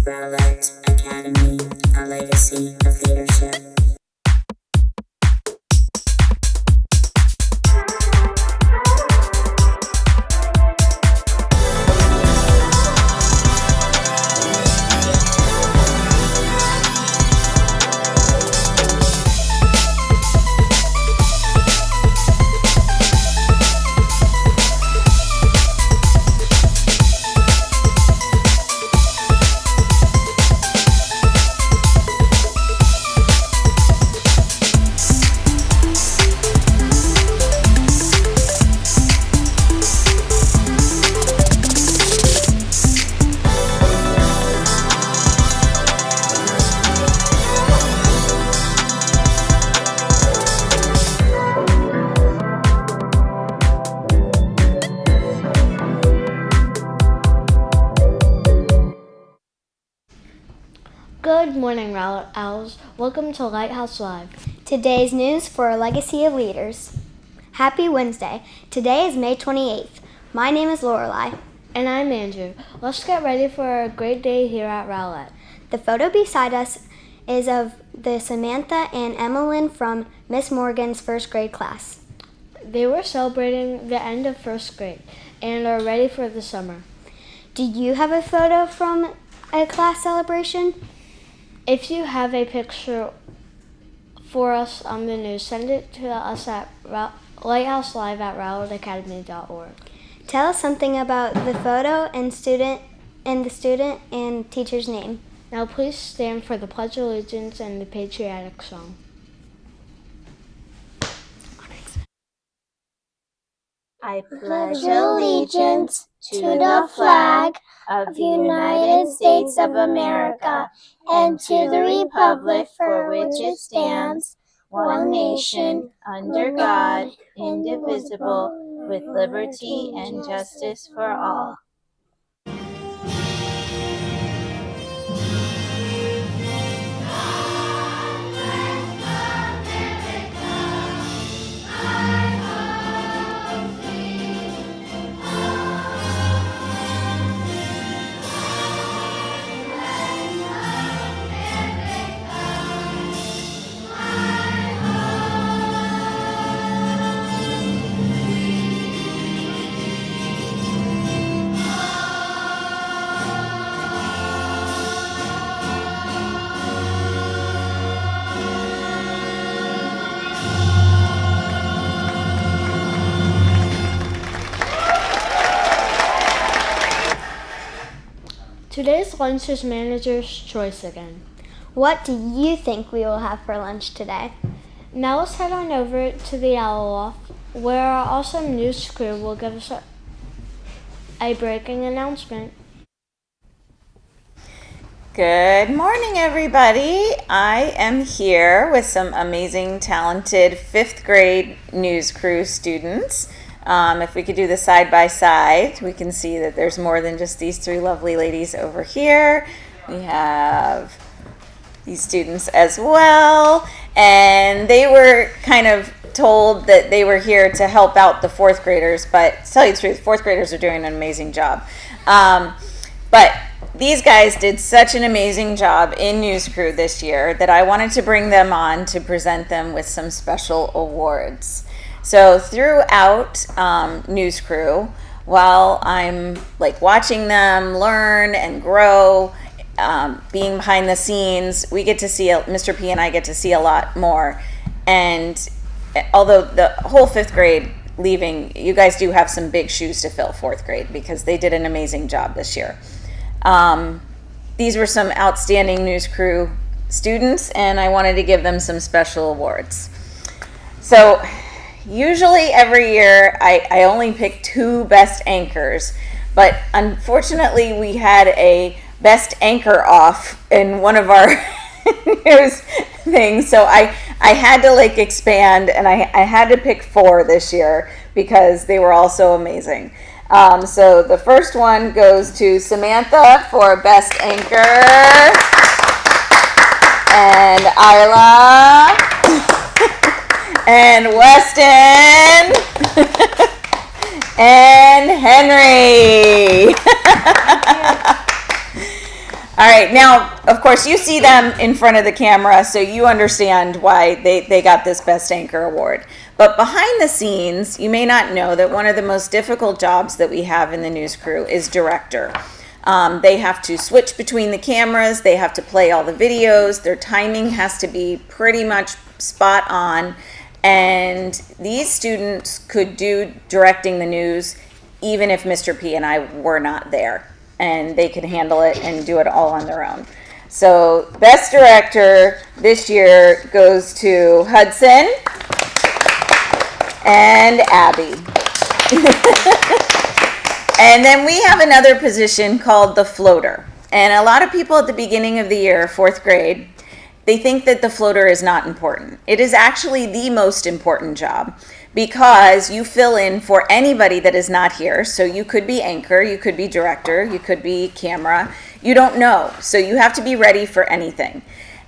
Rowlett Academy, a legacy of leadership. Good morning, Rowlett Owls. Welcome to Lighthouse Live. Today's news for a legacy of leaders. Happy Wednesday. Today is May 28th. My name is Lorelei. And I'm Andrew. Let's get ready for a great day here at Rowlett. The photo beside us is of the Samantha and Emmeline from Miss Morgan's first grade class. They were celebrating the end of first grade and are ready for the summer. Do you have a photo from a class celebration? If you have a picture for us on the news, send it to us at lighthouselive@rowlettacademy.org. Tell us something about the photo and the student and teacher's name. Now please stand for the Pledge of Allegiance and the patriotic song. I pledge allegiance to the flag of the United States of America and to the republic for which it stands, one nation, under God, indivisible, with liberty and justice for all. Today's lunch is manager's choice again. What do you think we will have for lunch today? Now let's head on over to the Owl Loft, where our awesome news crew will give us a breaking announcement. Good morning, everybody. I am here with some amazing, talented 5th grade news crew students. If we could do the side by side, we can see that there's more than just these 3 lovely ladies over here. We have these students as well, and they were kind of told that they were here to help out the 4th graders, but to tell you the truth, 4th graders are doing an amazing job. But these guys did such an amazing job in news crew this year that I wanted to bring them on to present them with some special awards. So throughout news crew, while I'm watching them learn and grow, being behind the scenes, we get to see, Mr. P and I get to see a lot more. And although the whole 5th grade leaving, you guys do have some big shoes to fill, 4th grade, because they did an amazing job this year. These were some outstanding news crew students, and I wanted to give them some special awards. So usually every year I only pick 2 best anchors, but unfortunately we had a best anchor off in one of our news things, so I had to expand, and I had to pick 4 this year because they were all so amazing. So the first one goes to Samantha for best anchor, and Isla, and Weston, and Henry. All right, now, of course, you see them in front of the camera, so you understand why they got this Best Anchor Award. But behind the scenes, you may not know that one of the most difficult jobs that we have in the news crew is director. They have to switch between the cameras, they have to play all the videos, their timing has to be pretty much spot on, and these students could do directing the news even if Mr. P and I were not there. And they could handle it and do it all on their own. So Best Director this year goes to Hudson and Abby. And then we have another position called the floater. And a lot of people at the beginning of the year, 4th grade, they think that the floater is not important. It is actually the most important job, because you fill in for anybody that is not here. So you could be anchor, you could be director, you could be camera. You don't know. So you have to be ready for anything.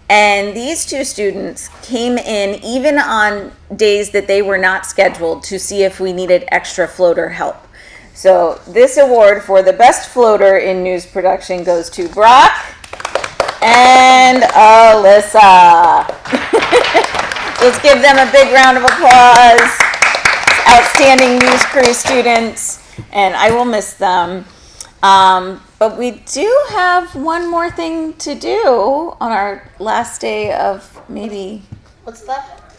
And these two students came in even on days that they were not scheduled to see if we needed extra floater help. So this award for the best floater in news production goes to Brock and Alyssa. Let's give them a big round of applause. Outstanding news crew students, and I will miss them. But we do have one more thing to do on our last day of maybe. What's that?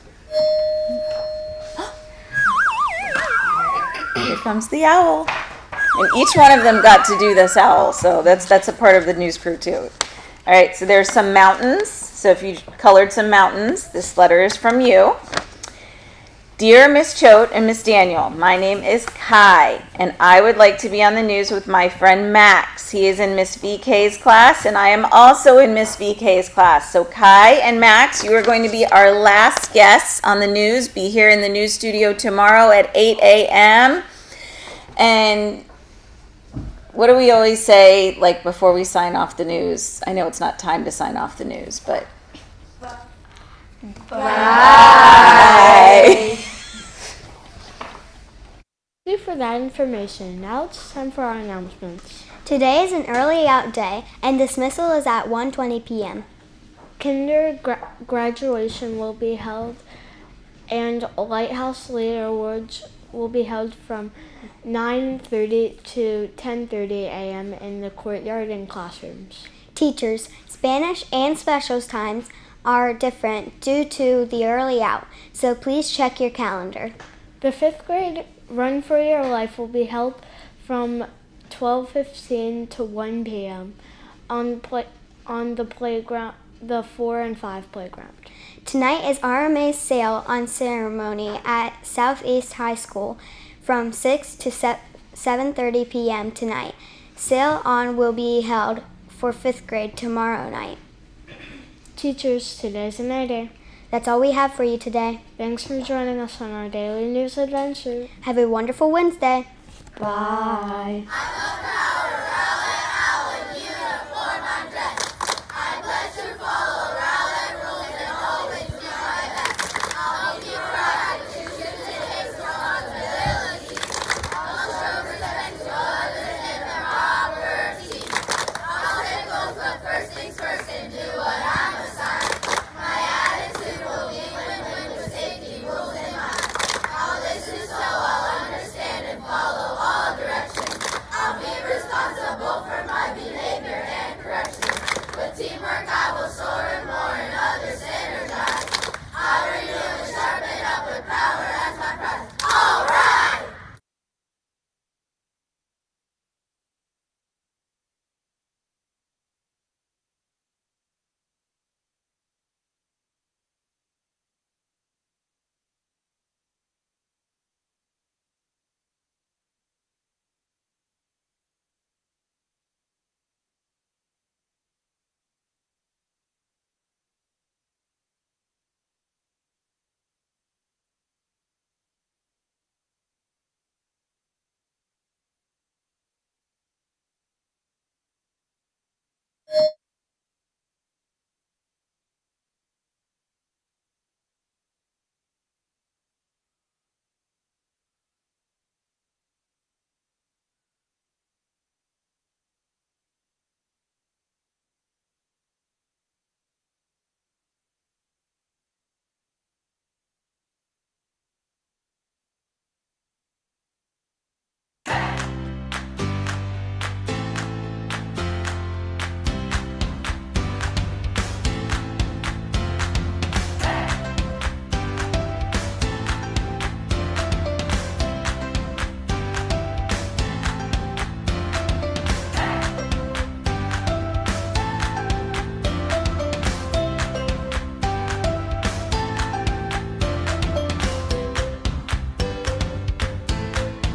Here comes the owl. And each one of them got to do this owl, so that's a part of the news crew too. All right, so there's some mountains. So if you colored some mountains, this letter is from you. Dear Miss Choate and Miss Daniel, my name is Kai, and I would like to be on the news with my friend Max. He is in Miss VK's class, and I am also in Miss VK's class. So Kai and Max, you are going to be our last guests on the news. Be here in the news studio tomorrow at 8 a.m. And what do we always say, like, before we sign off the news? I know it's not time to sign off the news, but... Bye. Thank you for that information. Now it's time for our announcements. Today is an early out day, and dismissal is at 1:20 p.m. Graduation will be held, and Lighthouse Leader Awards will be held from 9:30 to 10:30 a.m. in the courtyard and classrooms. Teachers, Spanish and specials times are different due to the early out, so please check your calendar. The 5th grade Run for Your Life will be held from 12:15 to 1 p.m. on the playground, the 4 and 5 playground. Tonight is RMA's Sail On ceremony at Southeast High School from 6 to 7:30 p.m. tonight. Sail On will be held for 5th grade tomorrow night. Teachers, today's another day. That's all we have for you today. Thanks for joining us on our daily news adventure. Have a wonderful Wednesday. Bye.